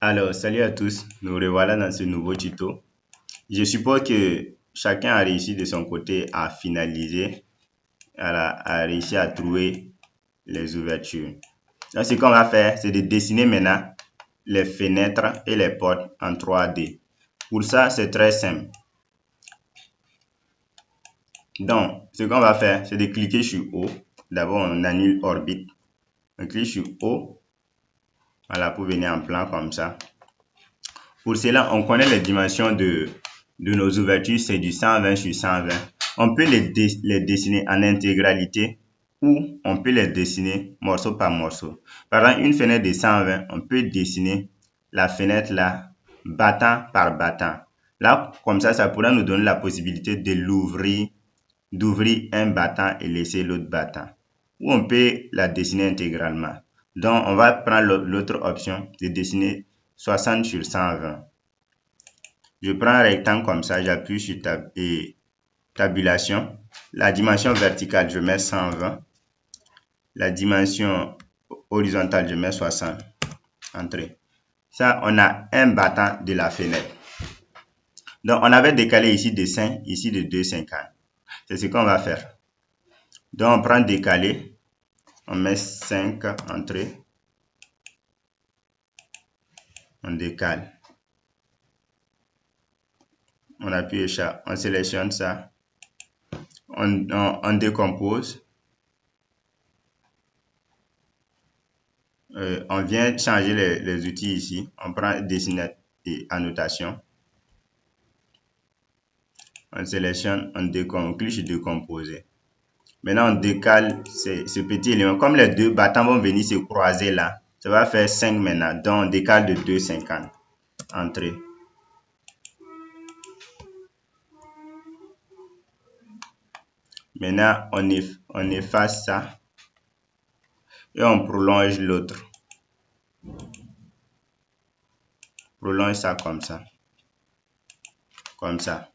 Alors, salut à tous, nous revoilà dans ce nouveau tuto. Je suppose que chacun a réussi de son côté à finaliser, a réussi à trouver les ouvertures. Donc, ce qu'on va faire, c'est de dessiner maintenant les fenêtres et les portes en 3D. Pour ça, c'est très simple. Donc, ce qu'on va faire, c'est de cliquer sur O. D'abord, on annule orbite. On clique sur O. Voilà, pour venir en plan comme ça. Pour cela, on connaît les dimensions de nos ouvertures, c'est du 120 sur 120. On peut les dessiner en intégralité ou on peut les dessiner morceau par morceau. Par exemple, une fenêtre de 120, on peut dessiner la fenêtre là, battant par battant. Là, comme ça pourra nous donner la possibilité de l'ouvrir, d'ouvrir un battant et laisser l'autre battant. Ou on peut la dessiner intégralement. Donc, on va prendre l'autre option de dessiner 60 sur 120. Je prends un rectangle comme ça, j'appuie sur tabulation. La dimension verticale, je mets 120. La dimension horizontale, je mets 60. Entrée. Ça, on a un battant de la fenêtre. Donc, on avait décalé ici de 5, ici de 2,50. C'est ce qu'on va faire. Donc, on prend décalé. On met 5 entrées. On décale. On appuie échappe. On sélectionne ça. On décompose. On vient changer les outils ici. On prend dessiner et annotation. On sélectionne, on clique sur décomposer. Maintenant, on décale ce petit élément. Comme les deux battants vont venir se croiser là, ça va faire 5 maintenant. Donc, on décale de 2,50. Entrée. Maintenant, on efface ça et on prolonge l'autre. Prolonge ça comme ça. Comme ça.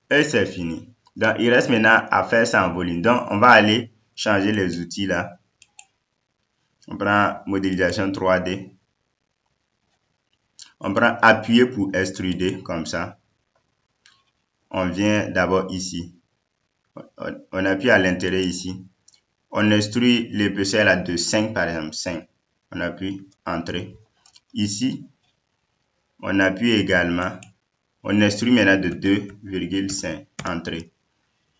Et c'est fini. Donc, il reste maintenant à faire ça en volume. Donc, on va aller changer les outils là. On prend modélisation 3D. On prend appuyer pour extruder comme ça. On vient d'abord ici. On appuie à l'intérieur ici. On extrude l'épaisseur là de 5 par exemple. 5. On appuie entrée. Ici, on appuie également. On extrude maintenant de 2,5. Entrée.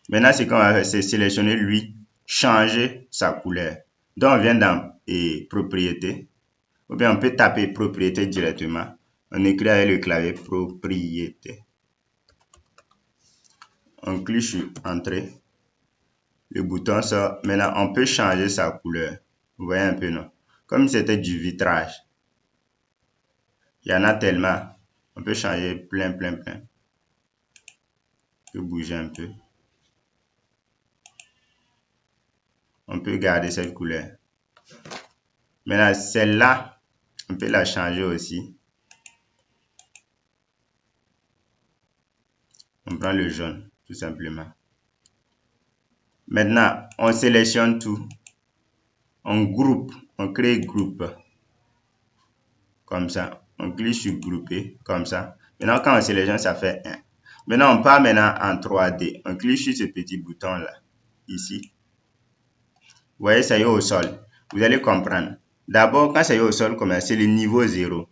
Maintenant, ce qu'on va faire, c'est sélectionner lui, changer sa couleur. Donc, on vient dans propriété. Ou bien on peut taper propriété directement. On écrit avec le clavier propriété. On clique sur entrée. Le bouton sort. Maintenant, on peut changer sa couleur. Vous voyez un peu, non? Comme si c'était du vitrage. Il y en a tellement. On peut changer plein. On peut bouger un peu. On peut garder cette couleur. Maintenant, celle-là, on peut la changer aussi. On prend le jaune, tout simplement. Maintenant, on sélectionne tout. On groupe, on crée groupe. Comme ça. On clique sur grouper, comme ça. Maintenant, quand on sélectionne, ça fait 1. Maintenant, on part maintenant en 3D. On clique sur ce petit bouton-là, ici. Vous voyez, ça y est au sol. Vous allez comprendre. D'abord, quand ça y est au sol, c'est le niveau 0.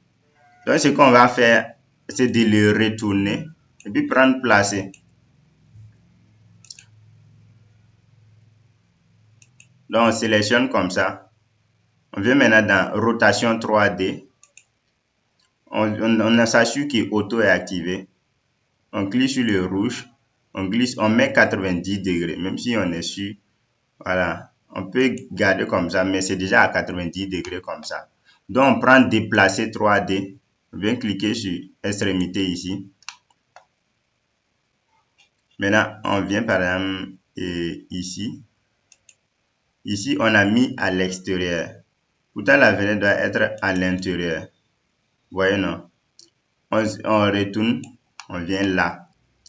Donc, ce qu'on va faire, c'est de le retourner et puis prendre placer. Donc, on sélectionne comme ça. On vient maintenant dans rotation 3D. On s'assure que auto est activé. On clique sur le rouge. On glisse, on met 90 degrés. Même si on est sûr, voilà. On peut garder comme ça, mais c'est déjà à 90 degrés comme ça. Donc, on prend déplacer 3D. On vient cliquer sur extrémité ici. Maintenant, on vient par exemple ici. Ici, on a mis à l'extérieur. Pourtant, la fenêtre doit être à l'intérieur. Vous voyez, non? On retourne, on vient là.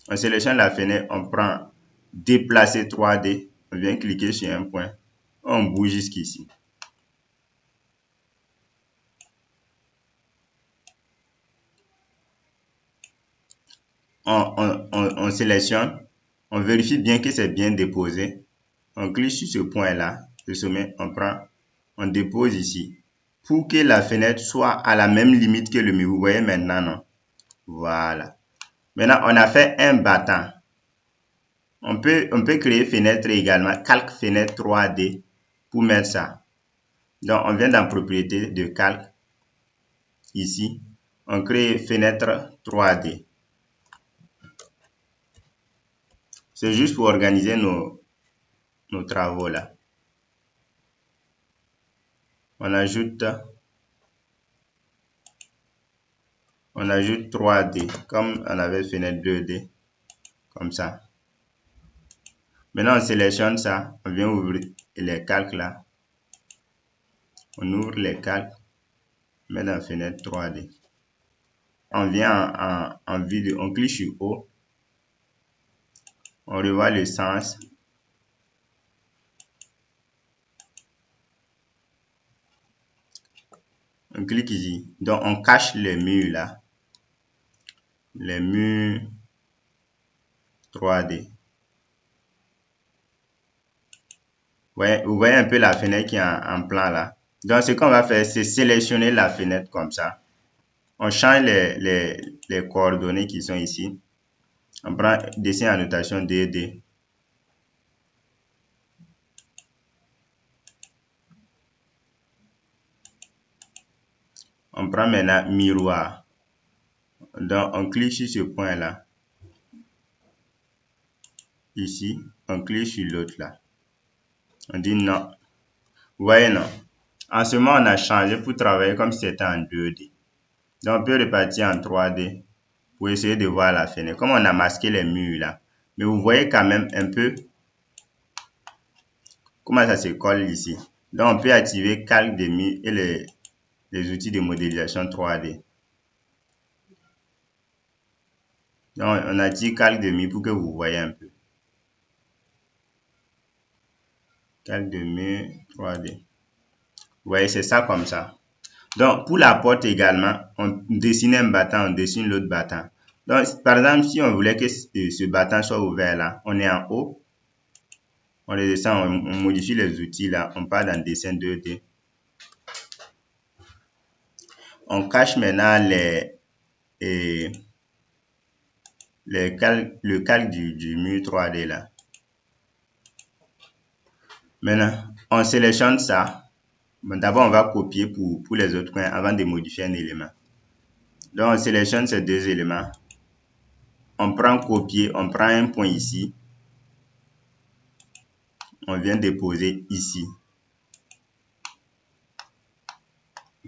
On sélectionne la fenêtre, on prend déplacer 3D. On vient cliquer sur un point. On bouge jusqu'ici. on sélectionne, on vérifie bien que c'est bien déposé. On clique sur ce point-là, le sommet, on dépose ici. Pour que la fenêtre soit à la même limite que le mur. Vous voyez maintenant, non? Voilà. Maintenant, on a fait un battant. On peut créer fenêtre également, calque fenêtre 3D pour mettre ça. Donc, on vient dans propriété de calque. Ici, on crée fenêtre 3D. C'est juste pour organiser nos travaux là. On ajoute 3D comme on avait fenêtre 2D comme ça. Maintenant on sélectionne ça, on vient ouvrir les calques là. On ouvre les calques, on met dans fenêtre 3D. On vient en vue, on clique sur haut. On revoit le sens. On clique ici. Donc on cache les murs là. Les murs 3D. Vous voyez un peu la fenêtre qui est en plan là. Donc ce qu'on va faire, c'est sélectionner la fenêtre comme ça. On change les coordonnées qui sont ici. On prend dessin annotation DD. On prend maintenant miroir. Donc on clique sur ce point là. Ici, on clique sur l'autre là. On dit non. Vous voyez non. En ce moment, on a changé pour travailler comme si c'était en 2D. Donc on peut repartir en 3D pour essayer de voir la fenêtre. Comme on a masqué les murs là. Mais vous voyez quand même un peu comment ça se colle ici. Donc on peut activer calque de murs et les outils de modélisation 3D. Donc on active calque de mur pour que vous voyez un peu. Calque de mur 3D. Vous voyez, c'est ça comme ça. Donc pour la porte également, on dessine un battant, on dessine l'autre battant. Donc par exemple, si on voulait que ce battant soit ouvert là, on est en haut. On les descend, on modifie les outils là, on part dans dessin 2D. On cache maintenant le calque du mur 3D là. Maintenant, on sélectionne ça. Bon, d'abord, on va copier pour les autres coins avant de modifier un élément. Donc, on sélectionne ces deux éléments. On prend copier, on prend un point ici. On vient déposer ici.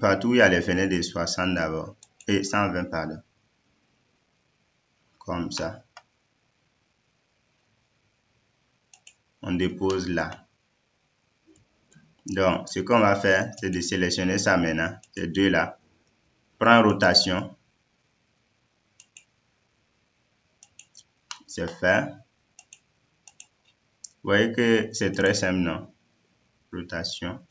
Partout où il y a les fenêtres de 60 d'abord. Et 120 pardon. Comme ça. On dépose là. Donc, ce qu'on va faire, c'est de sélectionner ça maintenant. Ces deux là. Prends rotation. C'est fait. Vous voyez que c'est très simple, non? Rotation.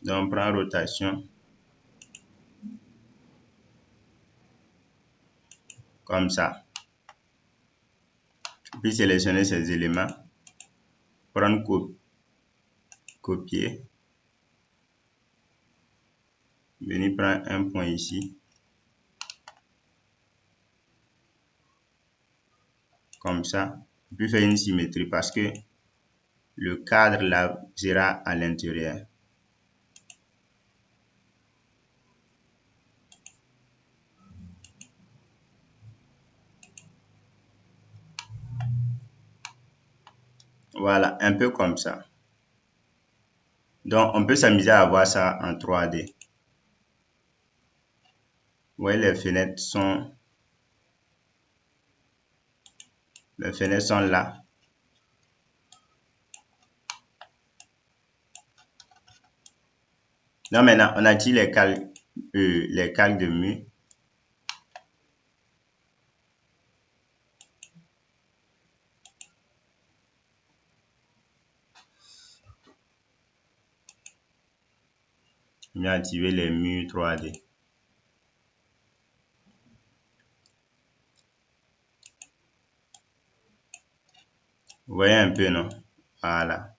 Donc, on prend rotation. Comme ça. Puis sélectionner ces éléments. Prendre copier. Venir prendre un point ici. Comme ça. Puis faire une symétrie parce que le cadre là sera à l'intérieur. Voilà, un peu comme ça. Donc, on peut s'amuser à voir ça en 3D. Vous voyez, les fenêtres sont là. Donc, maintenant, on active les calques les calques de mur. Je vais activer les murs 3D. Vous voyez un peu, non? Voilà.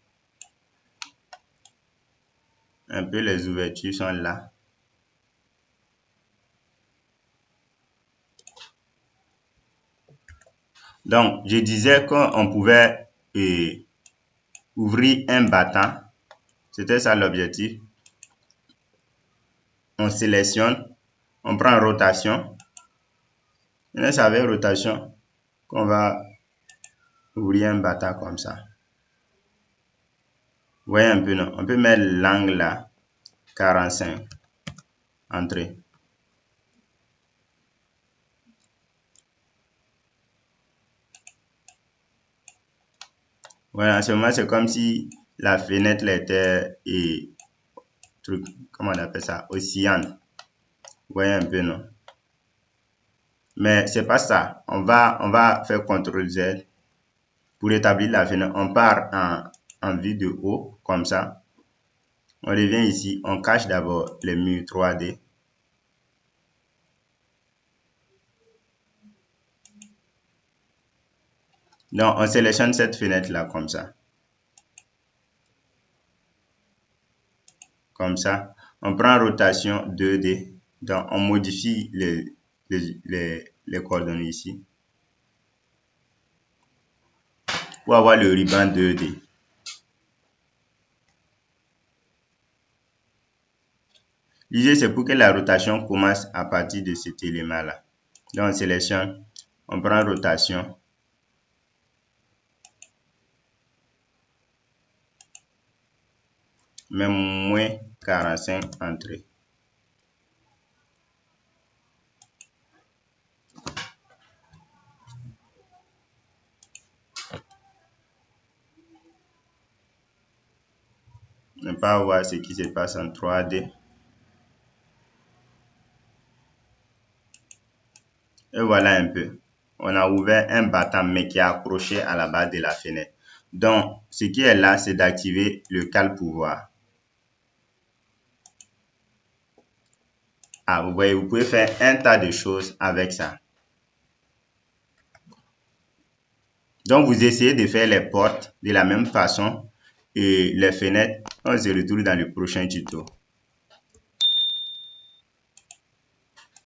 Un peu les ouvertures sont là. Donc, je disais qu'on pouvait ouvrir un battant. C'était ça l'objectif. On sélectionne, on prend rotation. Et c'est avec rotation qu'on va ouvrir un battant comme ça. Vous voyez un peu, non? On peut mettre l'angle là, 45. Entrée. Voilà, en ce moment, c'est comme si la fenêtre était comment on appelle ça, oscillante. Vous voyez un peu, non? Mais c'est pas ça. On va faire CTRL Z pour établir la fenêtre. On part en vue de haut, comme ça. On revient ici. On cache d'abord les murs 3D. Donc, on sélectionne cette fenêtre-là, comme ça. Comme ça. On prend rotation 2D. Donc, on modifie les coordonnées ici. Pour avoir le ruban 2D. L'idée, c'est pour que la rotation commence à partir de cet élément-là. Donc, on sélectionne, on prend rotation. Même moins 45 entrées. On peut voir ce qui se passe en 3D. Et voilà un peu. On a ouvert un battant mais qui est accroché à la base de la fenêtre. Donc, ce qui est là, c'est d'activer le calque pouvoir. Ah, vous voyez, vous pouvez faire un tas de choses avec ça. Donc, vous essayez de faire les portes de la même façon et les fenêtres. On se retrouve dans le prochain tuto.